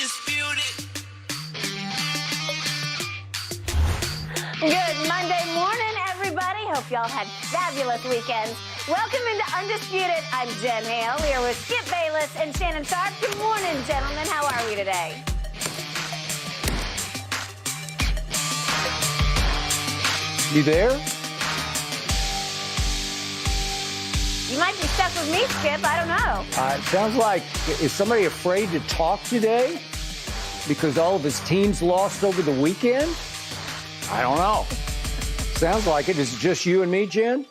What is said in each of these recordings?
Undisputed. Good Monday morning, everybody. Hope y'all had fabulous weekends. Welcome into Undisputed. I'm Jen Hale here with Skip Bayless and Shannon Sharp. Good morning, gentlemen. How are we today? You there? You might be stuck with me, Skip. I don't know. It sounds like, is somebody afraid to talk today because all of his teams lost over the weekend? I don't know. Sounds like it. Is it just you and me, Jen?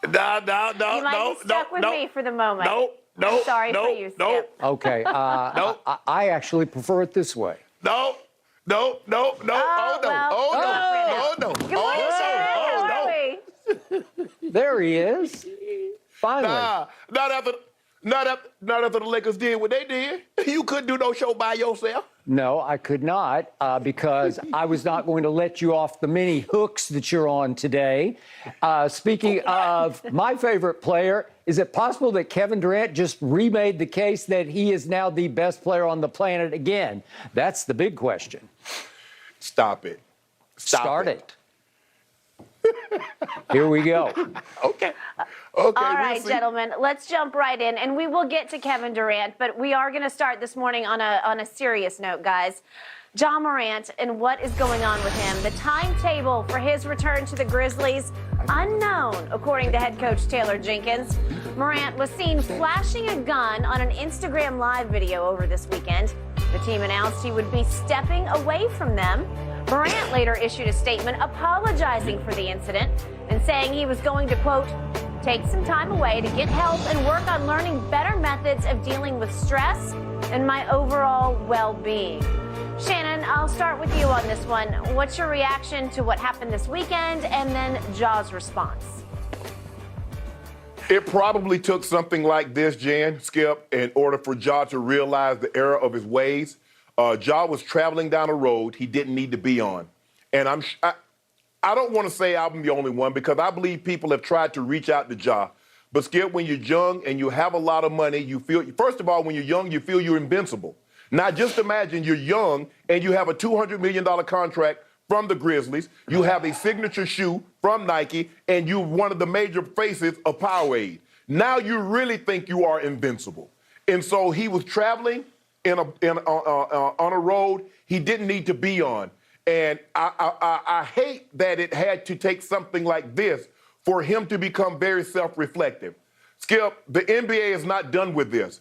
No. You might be stuck with me for the moment. No. Sorry for you, Skip. Okay. I actually prefer it this way. No. Oh, no. Good morning, Shannon. How are we? There he is. Finally. Not after the Lakers did what they did. You couldn't do no show by yourself. No, I could not because I was not going to let you off the many hooks that you're on today. Speaking of my favorite player, is it possible that Kevin Durant just remade the case that he is now the best player on the planet again? That's the big question. Stop it. Start it. Here we go. Okay. All right, gentlemen, let's jump right in, and we will get to Kevin Durant, but we are going to start this morning on a serious note, guys. Ja Morant and what is going on with him. The timetable for his return to the Grizzlies, unknown, according to head coach Taylor Jenkins. Morant was seen flashing a gun on an Instagram Live video over this weekend. The team announced he would be stepping away from them. Morant later issued a statement apologizing for the incident and saying he was going to, quote, take some time away to get help and work on learning better methods of dealing with stress and my overall well-being. Shannon, I'll start with you on this one. What's your reaction to what happened this weekend and then Ja's response? It probably took something like this, Jan, Skip, in order for Ja to realize the error of his ways. Ja was traveling down a road he didn't need to be on. And I don't want to say I'm the only one because I believe people have tried to reach out to Ja. But Skip, when you're young and you have a lot of money, you feel, first of all, when you're young, you feel you're invincible. Now, just imagine you're young and you have a $200 million contract from the Grizzlies. You have a signature shoe from Nike, and you're one of the major faces of Powerade. Now you really think you are invincible. And so he was traveling on a road he didn't need to be on. And I hate that it had to take something like this for him to become very self-reflective. Skip, the NBA is not done with this.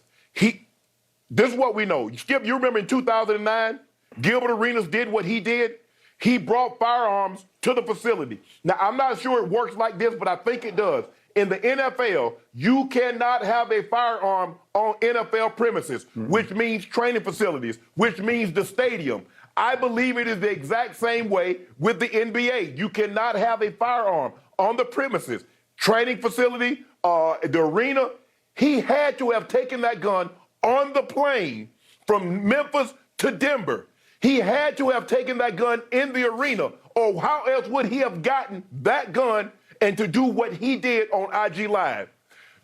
This is what we know. Skip, you remember in 2009, Gilbert Arenas did what he did? He brought firearms to the facility. Now, I'm not sure it works like this, but I think it does. In the NFL, you cannot have a firearm on NFL premises, which means training facilities, which means the stadium. I believe it is the exact same way with the NBA. You cannot have a firearm on the premises, training facility, the arena. He had to have taken that gun on the plane from Memphis to Denver. He had to have taken that gun in the arena, or how else would he have gotten that gun and to do what he did on IG Live?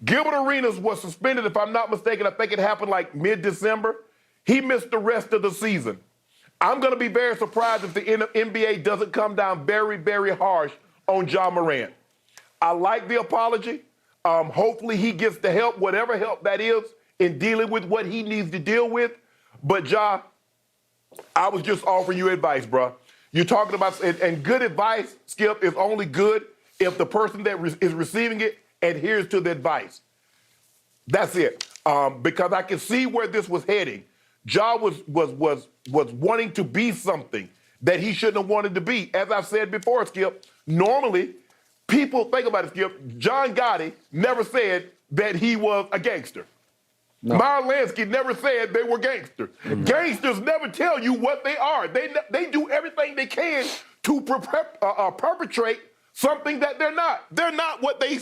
Gilbert Arenas was suspended, if I'm not mistaken. I think it happened like mid-December. He missed the rest of the season. I'm going to be very surprised if the NBA doesn't come down very, very harsh on Ja Morant. I like the apology. Hopefully he gets the help, whatever help that is, in dealing with what he needs to deal with. But Ja, I was just offering you advice, bro. You're talking about, and good advice, Skip, is only good if the person that is receiving it adheres to the advice. That's it. Because I can see where this was heading. Ja was wanting to be something that he shouldn't have wanted to be. As I've said before, Skip, normally people think about it, Skip. John Gotti never said that he was a gangster. No. Meyer Lansky never said they were gangsters. Mm-hmm. Gangsters never tell you what they are. They do everything they can to perpetrate something that they're not. They're not what they,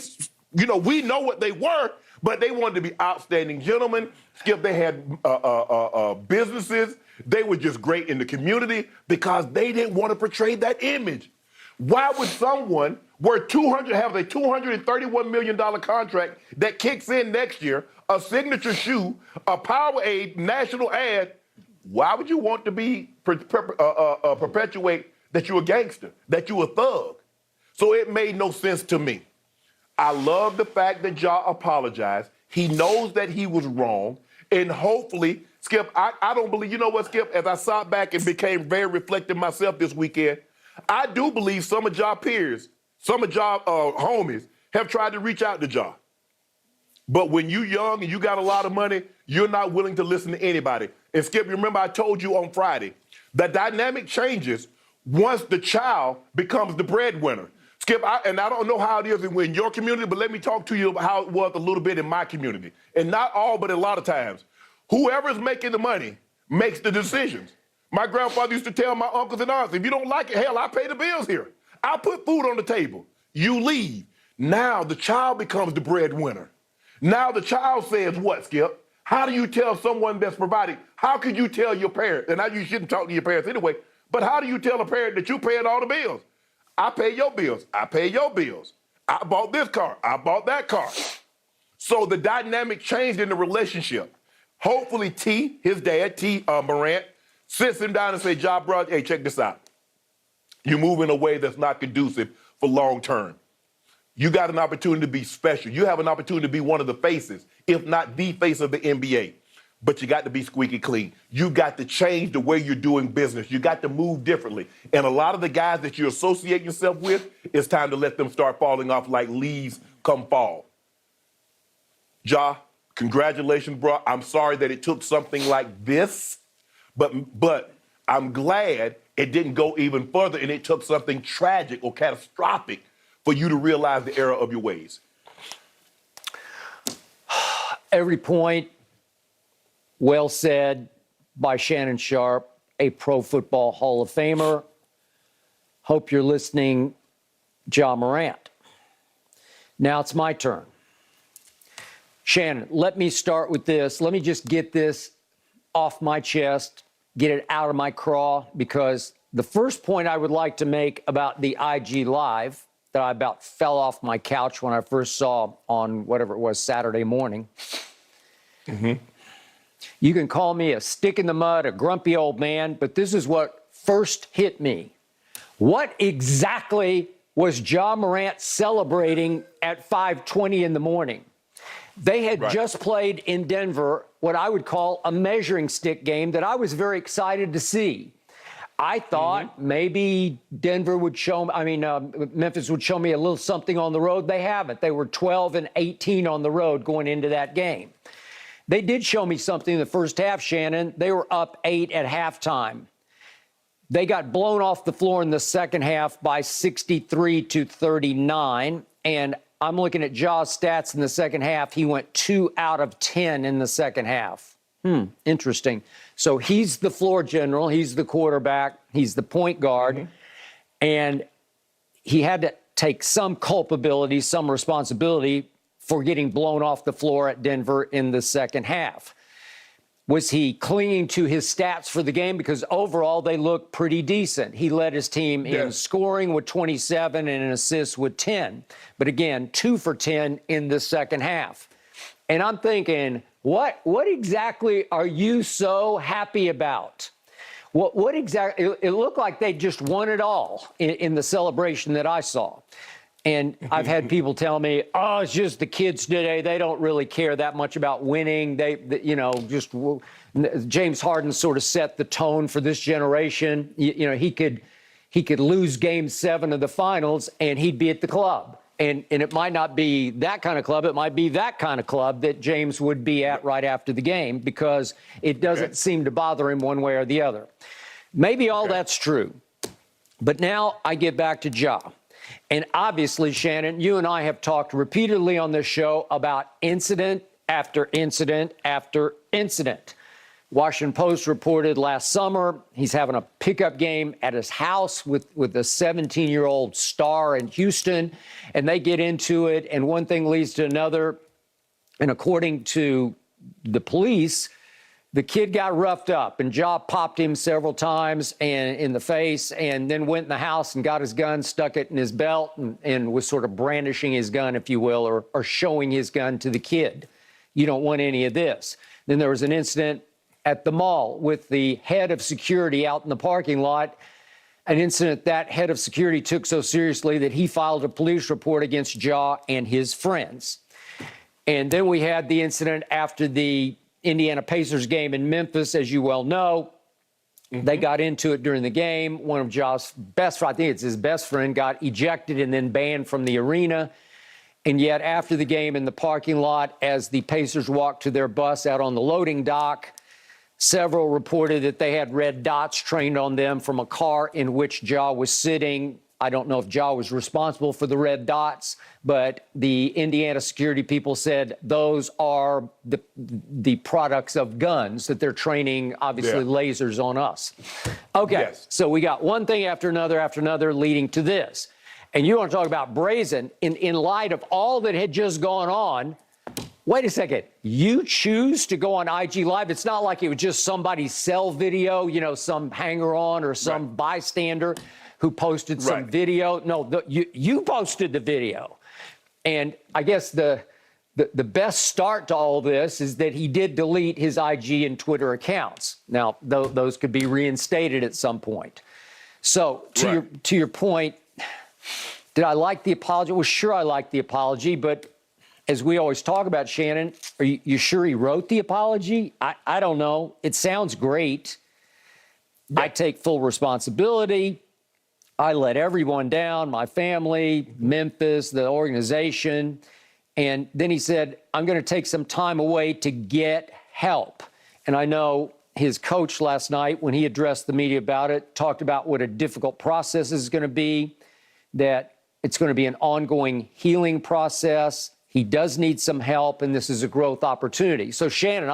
we know what they were, but they wanted to be outstanding gentlemen. Skip, they had businesses. They were just great in the community because they didn't want to portray that image. Why would someone have a $231 million contract that kicks in next year, a signature shoe, a Powerade national ad, why would you want to be perpetuate that you're a gangster, that you're a thug? So it made no sense to me. I love the fact that Ja apologized. He knows that he was wrong. And hopefully, Skip, I don't believe, you know what, Skip, as I sat back and became very reflective myself this weekend, I do believe some of Ja peers, some of Ja homies have tried to reach out to Ja. But when you're young and you got a lot of money, you're not willing to listen to anybody. And Skip, you remember I told you on Friday, the dynamic changes once the child becomes the breadwinner. Skip, and I don't know how it is in your community, but let me talk to you about how it was a little bit in my community. And not all, but a lot of times. Whoever's making the money makes the decisions. My grandfather used to tell my uncles and aunts, if you don't like it, hell, I pay the bills here. I put food on the table. You leave. Now the child becomes the breadwinner. Now the child says what, Skip? How do you tell someone that's providing? How could you tell your parents? And now you shouldn't talk to your parents anyway, but how do you tell a parent that you're paying all the bills? I pay your bills. I pay your bills. I bought this car. I bought that car. So the dynamic changed in the relationship. Hopefully T, his dad, Morant, sits him down and says, Ja, bro, hey, check this out. You're moving in a way that's not conducive for long term. You got an opportunity to be special. You have an opportunity to be one of the faces, if not the face of the NBA. But you got to be squeaky clean. You got to change the way you're doing business. You got to move differently. And a lot of the guys that you associate yourself with, it's time to let them start falling off like leaves come fall. Ja, congratulations, bro. I'm sorry that it took something like this, but I'm glad it didn't go even further and it took something tragic or catastrophic for you to realize the error of your ways. Every point well said by Shannon Sharp, a Pro Football Hall of Famer. Hope you're listening, Ja Morant. Now it's my turn. Shannon, let me start with this. Let me just get this off my chest, get it out of my craw, because the first point I would like to make about the IG Live that I about fell off my couch when I first saw on whatever it was, Saturday morning. Mm-hmm. You can call me a stick in the mud, a grumpy old man, but this is what first hit me. What exactly was Ja Morant celebrating at 5:20 in the morning? They had just played in Denver what I would call a measuring stick game that I was very excited to see. I thought maybe Denver would show, Memphis would show me a little something on the road. They haven't. They were 12-18 on the road going into that game. They did show me something in the first half, Shannon. They were up 8 at halftime. They got blown off the floor in the second half by 63-39. And I'm looking at Ja's stats in the second half. He went 2 out of 10 in the second half. Interesting. So he's the floor general. He's the quarterback. He's the point guard. And he had to take some culpability, some responsibility for getting blown off the floor at Denver in the second half. Was he clinging to his stats for the game? Because overall, they look pretty decent. He led his team in scoring with 27 and in assists with 10. But again, 2 for 10 in the second half. And I'm thinking, what exactly are you so happy about? What exactly? It looked like they just won it all in the celebration that I saw. And I've had people tell me, oh, it's just the kids today. They don't really care that much about winning. James Harden sort of set the tone for this generation. He could lose Game 7 of the finals and he'd be at the club. And it might not be that kind of club. It might be that kind of club that James would be at right after the game, because it doesn't seem to bother him one way or the other. Maybe all that's true. But now I get back to Ja. And obviously, Shannon, you and I have talked repeatedly on this show about incident after incident after incident. Washington Post reported last summer he's having a pickup game at his house with a 17-year-old star in Houston, and they get into it, and one thing leads to another. And according to the police, the kid got roughed up, and Ja popped him several times and in the face, and then went in the house and got his gun, stuck it in his belt, and was sort of brandishing his gun, if you will, or showing his gun to the kid. You don't want any of this. Then there was an incident at the mall with the head of security out in the parking lot, an incident that head of security took so seriously that he filed a police report against Ja and his friends. And then we had the incident after the Indiana Pacers game in Memphis, as you well know. They got into it during the game. One of Ja's best friends, I think it's his best friend, got ejected and then banned from the arena. And yet after the game in the parking lot, as the Pacers walked to their bus out on the loading dock, several reported that they had red dots trained on them from a car in which Ja was sitting. I don't know if Ja was responsible for the red dots, but the Indiana security people said those are the products of guns, that they're training, obviously, lasers on us. Okay, so we got one thing after another leading to this. And you want to talk about brazen, in light of all that had just gone on. Wait a second, you choose to go on IG Live? It's not like it was just somebody's cell video, you know, some hanger-on or some bystander who posted some video. No, you posted the video. And I guess the best start to all this is that he did delete his IG and Twitter accounts. Now, those could be reinstated at some point. So to your point, did I like the apology? Well, sure, I like the apology, but as we always talk about, Shannon, are you sure he wrote the apology? I don't know. It sounds great. I take full responsibility. I let everyone down, my family, Memphis, the organization. And then he said, I'm going to take some time away to get help. And I know his coach last night, when he addressed the media about it, talked about what a difficult process is going to be, that it's going to be an ongoing healing process. He does need some help, and this is a growth opportunity. So, Shannon,